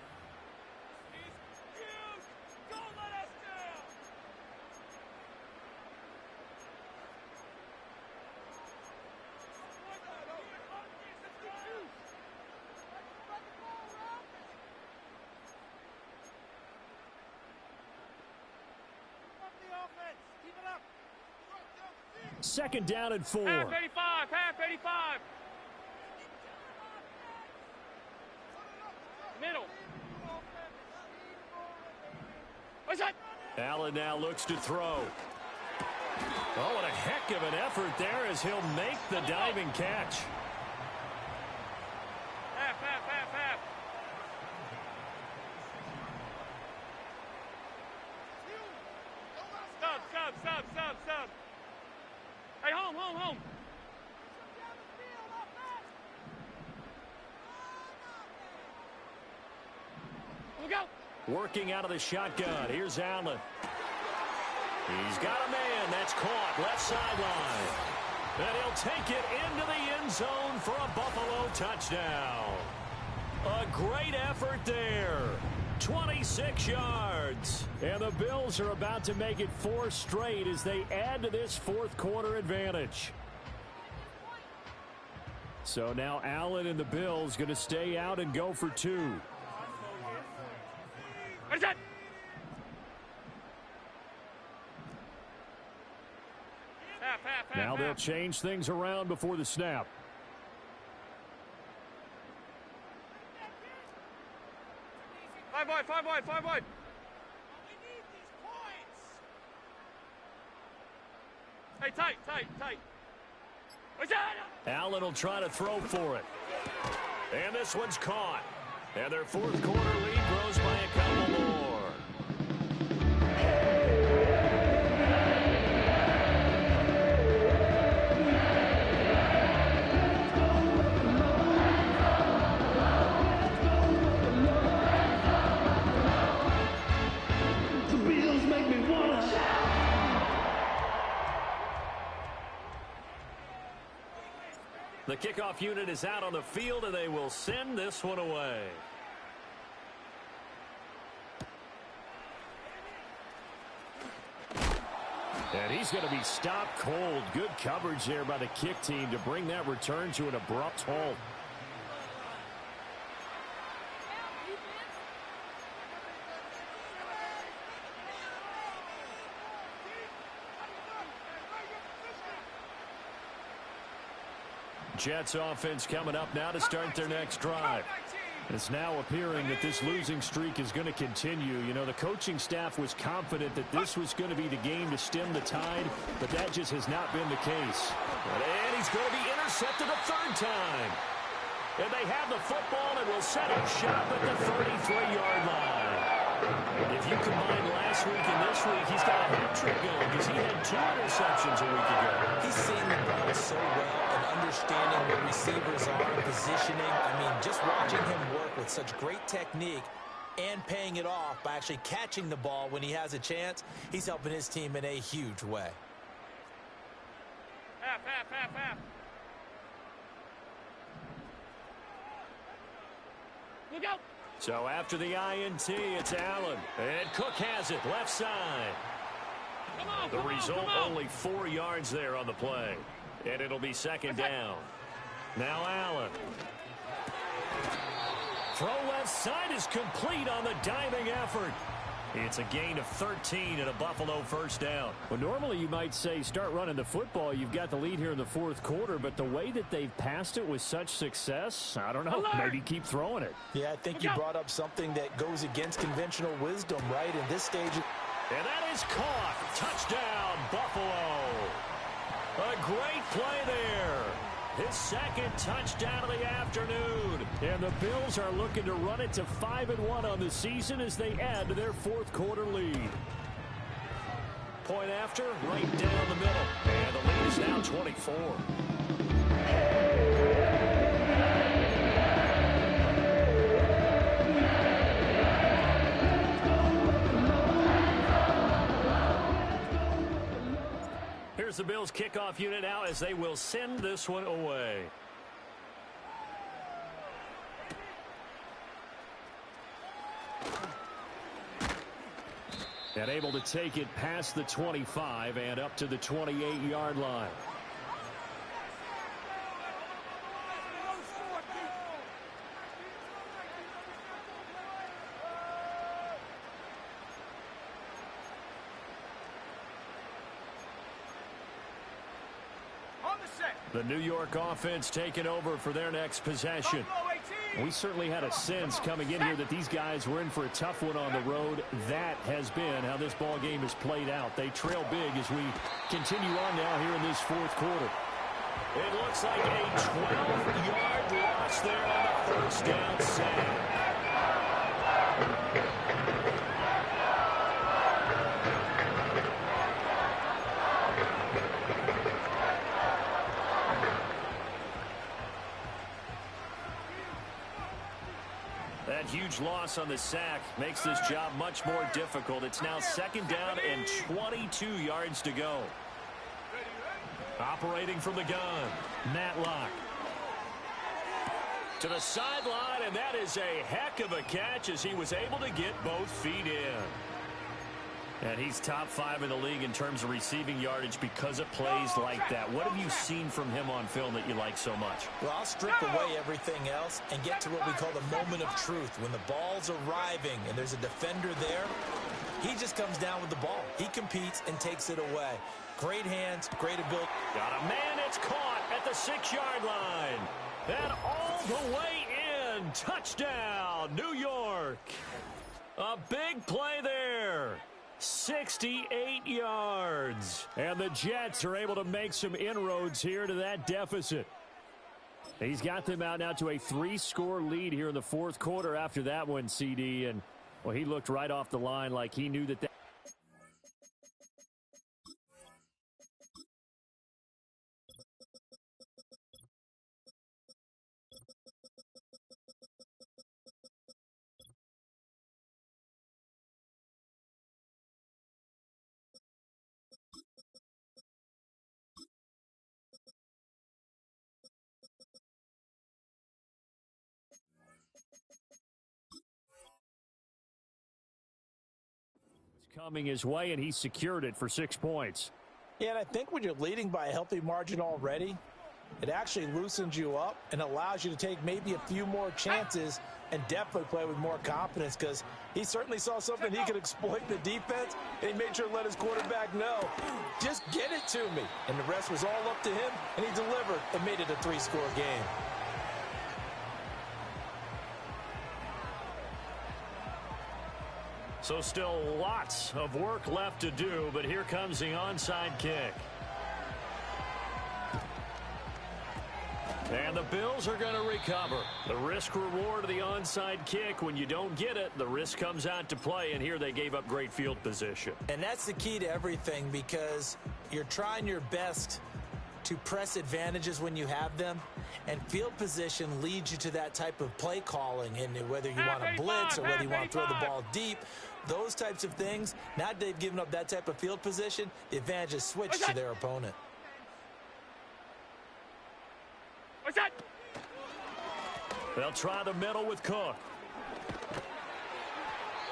A: Second down and 4.
C: Half 85, half 85. Middle. What's that?
A: Allen now looks to throw. Oh, what a heck of an effort there as he'll make the diving catch.
C: Half, half, half, half. Stop, stop, stop, stop, stop. Hey, home, home, home. Look out.
A: Working out of the shotgun. Here's Allen. He's got a man. That's caught. Left sideline. And he'll take it into the end zone for a Buffalo touchdown. A great effort there. 26 yards. And the Bills are about to make it 4 straight as they add to this 4th quarter advantage. So now Allen and the Bills going to stay out and go for 2.
C: What is that? Half, half, half,
A: Now they'll
C: half.
A: change things around before the snap.
C: Five wide, five wide, five wide. Hey, tight, tight, tight. What's that?
A: Allen will try to throw for it. And this one's caught. And their 4th quarter lead grows by a couple more. The kickoff unit is out on the field, and they will send this one away. And he's going to be stopped cold. Good coverage there by the kick team to bring that return to an abrupt halt. Jets offense coming up now to start their next drive. It's now appearing that this losing streak is going to continue. You know, the coaching staff was confident that this was going to be the game to stem the tide, but that just has not been the case. And he's going to be intercepted a 3rd time. And they have the football and will set up shop at the 33-yard line. If you combine last week and this week, he's got a hat trick going because he had 2 interceptions a week ago.
D: He's seeing the ball so well and understanding where receivers are, positioning. I mean, just watching him work with such great technique, and paying it off by actually catching the ball when he has a chance. He's helping his team in a huge way.
C: Half. Look out.
A: So after the INT, it's Allen. And Cook has it, left side. The result, only 4 yards there on the play. And it'll be second down. Now Allen. Throw left side is complete on the diving effort. It's a gain of 13 and a Buffalo first down. Well, normally you might say start running the football. You've got the lead here in the fourth quarter, but the way that they've passed it with such success, I don't know, maybe keep throwing it.
D: Yeah, I think you brought up something that goes against conventional wisdom, right, in this stage.
A: And that is caught. Touchdown, Buffalo. A great play there. His second touchdown of the afternoon. And the Bills are looking to run it to 5-1 on the season as they add to their fourth quarter lead. Point after, right down the middle. And the lead is now 24. Here's the Bills kickoff unit now as they will send this one away. And able to take it past the 25 and up to the 28-yard line. The New York offense taking over for their next possession. We certainly had a sense coming in here that these guys were in for a tough one on the road. That has been how this ball game has played out. They trail big as we continue on now here in this fourth quarter. It looks like a 12-yard loss there on the first down sack. That huge loss on the sack makes this job much more difficult. It's now second down and 22 yards to go. Operating from the gun, Matlock. To the sideline, and that is a heck of a catch as he was able to get both feet in. And he's top 5 in the league in terms of receiving yardage because of plays like that. What have you seen from him on film that you like so much?
D: Well, I'll strip away everything else and get to what we call the moment of truth. When the ball's arriving and there's a defender there, he just comes down with the ball. He competes and takes it away. Great hands, great ability.
A: Got a man, it's caught at the 6-yard line. And all the way in. Touchdown, New York. A big play there. 68 yards. And the Jets are able to make some inroads here to that deficit. He's got them out now to a 3-score lead here in the fourth quarter after that one, CD. And, well, he looked right off the line like he knew that. Coming his way, and he secured it for 6 points.
D: Yeah, and I think when you're leading by a healthy margin already, it actually loosens you up and allows you to take maybe a few more chances and definitely play with more confidence, because he certainly saw something he could exploit in the defense, and he made sure to let his quarterback know, just get it to me. And the rest was all up to him, and he delivered and made it a 3-score game.
A: So still lots of work left to do, but here comes the onside kick. And the Bills are going to recover. The risk-reward of the onside kick, when you don't get it, the risk comes out to play, and here they gave up great field position.
D: And that's the key to everything, because you're trying your best to press advantages when you have them, and field position leads you to that type of play calling. And whether you want to blitz or whether you want to throw the ball deep, those types of things, now that they've given up that type of field position, the advantage is switched to their opponent.
C: What's that?
A: They'll try the middle with Cook.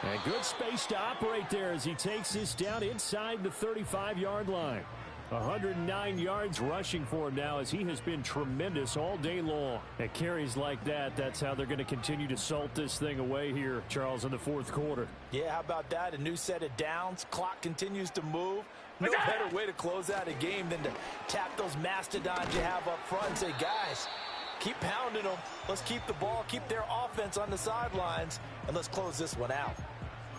A: And good space to operate there as he takes this down inside the 35-yard line. 109 yards rushing for him now as he has been tremendous all day long. At carries like that, that's how they're going to continue to salt this thing away here, Charles, in the fourth quarter.
D: Yeah, how about that? A new set of downs. Clock continues to move. No better way to close out a game than to tap those mastodons you have up front and say, guys, keep pounding them. Let's keep the ball, keep their offense on the sidelines, and let's close this one out.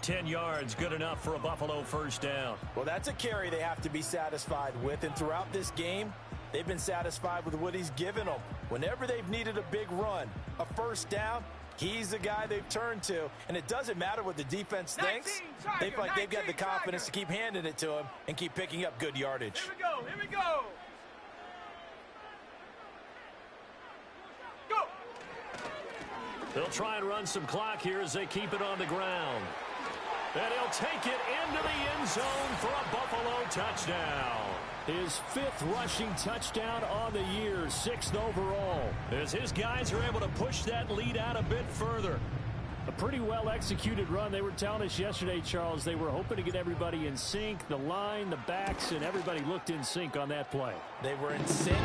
A: 10 yards, good enough for a Buffalo first down.
D: Well, that's a carry they have to be satisfied with, and throughout this game, they've been satisfied with what he's given them. Whenever they've needed a big run, a first down, he's the guy they've turned to, and it doesn't matter what the defense thinks. They feel like they've got the confidence to keep handing it to him and keep picking up good yardage.
C: Here we go, here we go. Go.
A: They'll try and run some clock here as they keep it on the ground. And he'll take it into the end zone for a Buffalo touchdown. His fifth rushing touchdown on the year, sixth overall. As his guys are able to push that lead out a bit further. A pretty well-executed run. They were telling us yesterday, Charles, they were hoping to get everybody in sync, the line, the backs, and everybody looked in sync on that play.
D: They were in sync,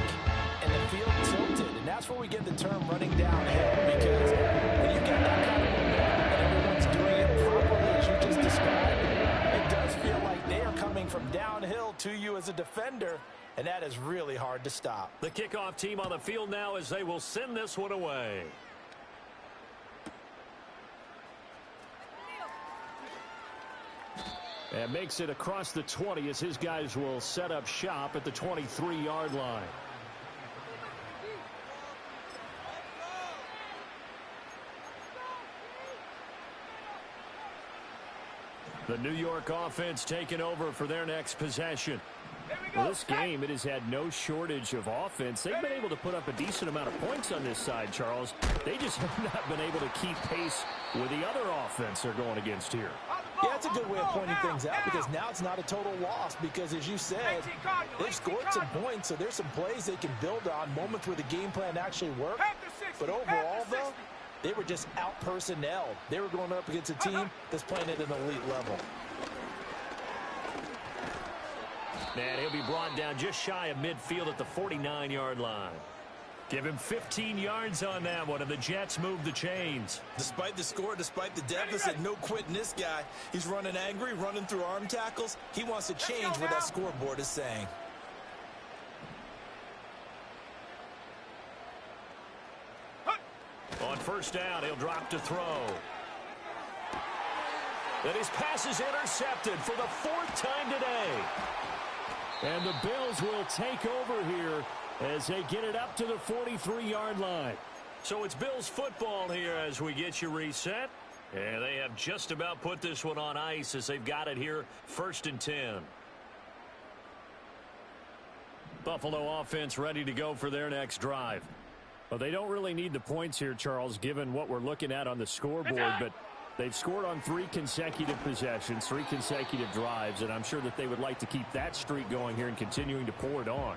D: and the field tilted, and that's where we get the term running downhill, because when you've got that kind of momentum and everyone's doing it properly, as you just described, it does feel like they are coming from downhill to you as a defender, and that is really hard to stop.
A: The kickoff team on the field now as they will send this one away. And makes it across the 20 as his guys will set up shop at the 23-yard line. The New York offense taking over for their next possession. Well, this game, it has had no shortage of offense. They've been able to put up a decent amount of points on this side, Charles. They just have not been able to keep pace with the other offense they're going against here.
D: Yeah, that's a good way of pointing things out, because now it's not a total loss, because as you said, they've scored some points, so there's some plays they can build on, moments where the game plan actually worked. But overall, though, they were just out-personnelled. They were going up against a team that's playing at an elite level.
A: And he'll be brought down just shy of midfield at the 49-yard line. Give him 15 yards on that one, and the Jets move the chains.
D: Despite the score, despite the deficit, no quitting this guy. He's running angry, running through arm tackles. He wants to change what that scoreboard is saying.
A: On first down, he'll drop to throw. And his pass is intercepted for the fourth time today. And the Bills will take over here as they get it up to the 43-yard line. So it's Bills football here as we get you reset. And they have just about put this one on ice as they've got it here, 1st and 10. Buffalo offense ready to go for their next drive. Well, they don't really need the points here, Charles, given what we're looking at on the scoreboard, but they've scored on 3 consecutive possessions, 3 consecutive drives, and I'm sure that they would like to keep that streak going here and continuing to pour it on.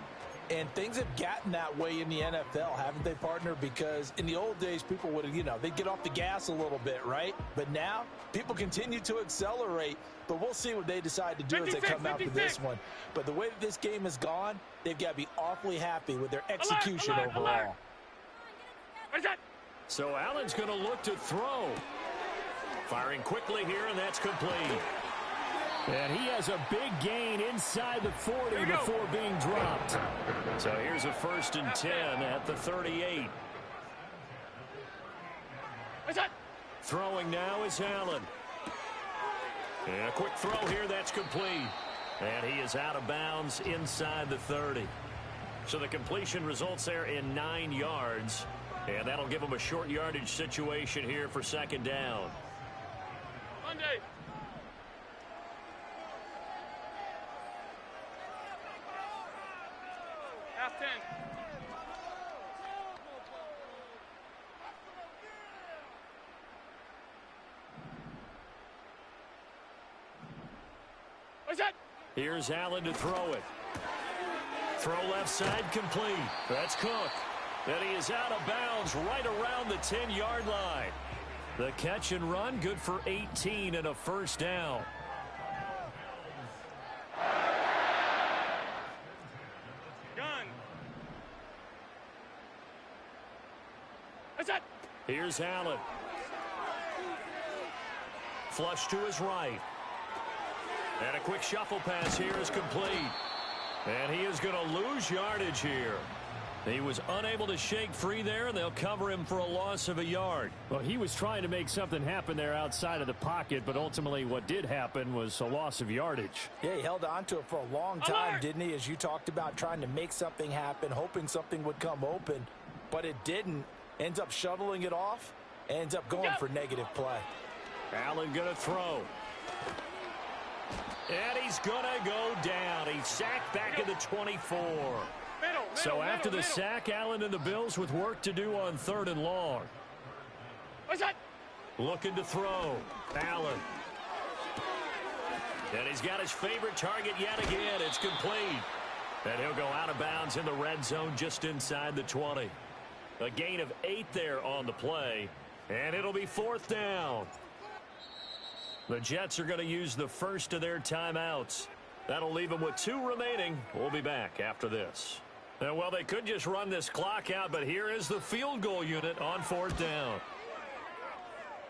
D: And things have gotten that way in the NFL, haven't they, partner? Because in the old days, people would, they'd get off the gas a little bit, right? But now, people continue to accelerate. But we'll see what they decide to do as they come out to this one. But the way that this game has gone, they've got to be awfully happy with their execution overall.
A: So Allen's going to look to throw. Firing quickly here, and that's complete. And he has a big gain inside the 40 before being dropped. So here's a 1st and 10 at the 38. Throwing now is Allen. And a quick throw here, that's complete. And he is out of bounds inside the 30. So the completion results there in 9 yards. And that'll give him a short yardage situation here for 2nd down.
C: Monday. Half 10.
A: Here's Allen to throw it. Throw left side complete. That's Cook. And he is out of bounds right around the 10-yard line. The catch and run, good for 18 and a first down.
C: Gun.
A: Here's Allen. Flush to his right. And a quick shuffle pass here is complete. And he is going to lose yardage here. He was unable to shake free there, and they'll cover him for a loss of a yard.
E: Well, he was trying to make something happen there outside of the pocket, but ultimately what did happen was a loss of yardage.
D: Yeah, he held on to it for a long time, didn't he? As you talked about, trying to make something happen, hoping something would come open, but it didn't. Ends up shuttling it off, ends up going for negative play.
A: Allen going to throw. And he's going to go down. He's sacked back at the 24. So after the sack, Allen and the Bills with work to do on 3rd and long. Looking to throw. Allen. And he's got his favorite target yet again. It's complete. And he'll go out of bounds in the red zone just inside the 20. A gain of 8 there on the play. And it'll be 4th down. The Jets are going to use the first of their timeouts. That'll leave them with 2 remaining. We'll be back after this. And well, they could just run this clock out, but here is the field goal unit on 4th down.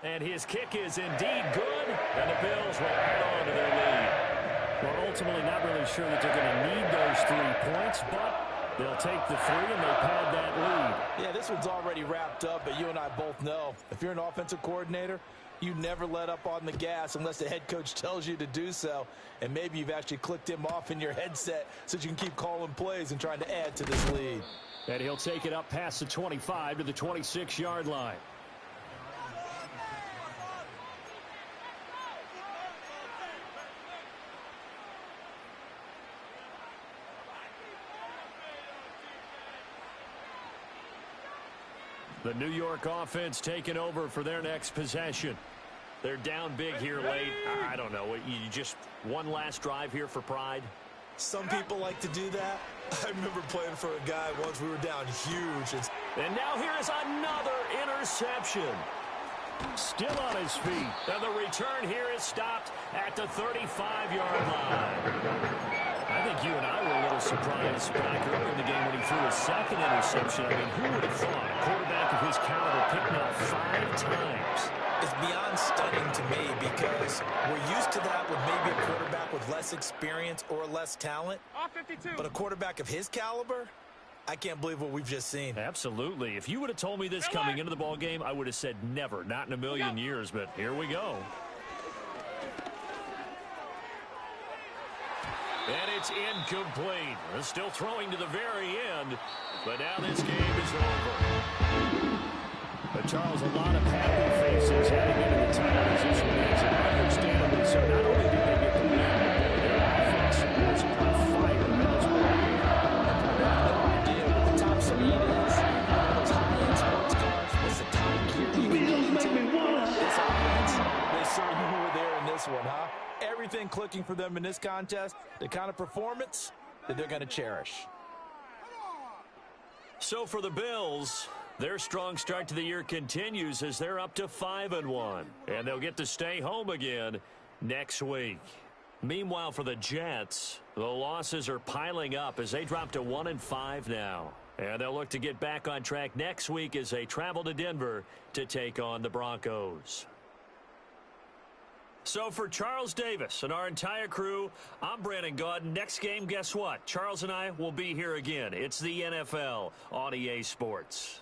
A: And his kick is indeed good, and the Bills will add on to their lead.
E: Well, ultimately not really sure that they're going to need those 3 points, but they'll take the 3 and they pad that lead.
D: Yeah, this one's already wrapped up, but you and I both know if you're an offensive coordinator, you never let up on the gas unless the head coach tells you to do so. And maybe you've actually clicked him off in your headset so you can keep calling plays and trying to add to this lead.
E: And he'll take it up past the 25 to the 26-yard line.
A: The New York offense taking over for their next possession. They're down big here late. I don't know. You just one last drive here for pride.
B: Some people like to do that. I remember playing for a guy once we were down huge.
A: And now here is another interception. Still on his feet. And the return here is stopped at the 35-yard line. I think you and I were a little surprised back earlier in the game when he threw his 2nd interception. I mean, who would have thought a quarterback of his caliber picked up 5 times?
B: It's beyond stunning to me because we're used to that with maybe a quarterback with less experience or less talent. But a quarterback of his caliber, I can't believe what we've just seen.
A: Absolutely. If you would have told me this coming into the ball game, I would have said never, not in a million years. But here we go. And it's incomplete. They're still throwing to the very end, but now this game is over.
E: But Charles, a lot of happy faces heading into the title position games, and understandably so. Not only did they get the win, but their offense was on fire in this ball game.
D: No idea what the top speed is. Those high-end sports cars, what's the top gear you can get into? This offense, they certainly were there in this one, huh? Everything clicking for them in this contest, the kind of performance that they're going to cherish.
A: So for the Bills, their strong start to the year continues as they're up to 5-1, and they'll get to stay home again next week. Meanwhile, for the Jets, the losses are piling up as they drop to 1-5 now, and they'll look to get back on track next week as they travel to Denver to take on the Broncos. So for Charles Davis and our entire crew, I'm Brandon Gaudin. Next game, guess what? Charles and I will be here again. It's the NFL on EA Sports.